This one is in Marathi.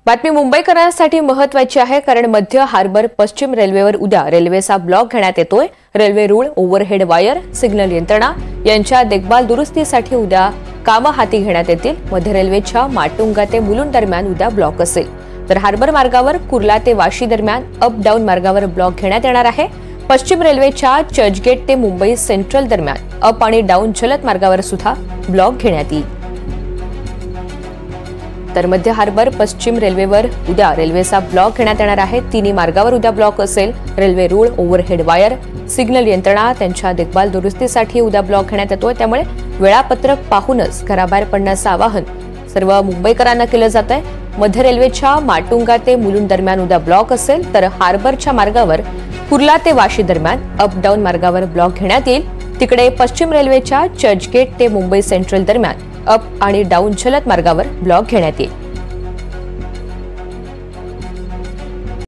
बातमी मुंबईकरांसाठी महत्त्वाची आहे, कारण मध्य हार्बर पश्चिम रेल्वेवर उद्या रेल्वेचा ब्लॉक घेण्यात येतोय। रेल्वे रूळ, ओव्हरहेड वायर, सिग्नल यंत्रणा यांच्या देखभाल दुरुस्तीसाठी उद्या कामं हाती घेण्यात येतील। मध्य रेल्वेच्या माटुंगा ते मुलुंड दरम्यान उद्या ब्लॉक असेल, तर हार्बर मार्गावर कुर्ला ते वाशी दरम्यान अप डाऊन मार्गावर ब्लॉक घेण्यात येणार आहे। पश्चिम रेल्वेच्या चर्चगेट ते मुंबई सेंट्रल दरम्यान अप आणि डाऊन जलद मार्गावर सुद्धा ब्लॉक घेण्यात येईल। तर मध्य हार्बर पश्चिम रेल्वेवर उद्या रेल्वेचा ब्लॉक घेण्यात येणार आहे। तिन्ही मार्गावर उद्या ब्लॉक असेल। रेल्वे रूळ, ओव्हरहेड वायर, सिग्नल यंत्रणा त्यांच्या देखभाल दुरुस्तीसाठी उद्या ब्लॉक घेण्यात येतोय। त्यामुळे वेळापत्रक पाहूनच घराबाहेर पडण्याचं आवाहन सर्व मुंबईकरांना केलं जात आहे। मध्य रेल्वेच्या माटुंगा ते मुलुंड दरम्यान उद्या ब्लॉक असेल, तर हार्बरच्या मार्गावर कुर्ला ते वाशी दरम्यान अप डाऊन मार्गावर ब्लॉक घेण्यात येईल। तिकडे पश्चिम रेल्वेच्या चर्चगेट ते मुंबई सेंट्रल दरम्यान अप आणि डाऊन जलद मार्गावर ब्लॉक घेण्यात येईल।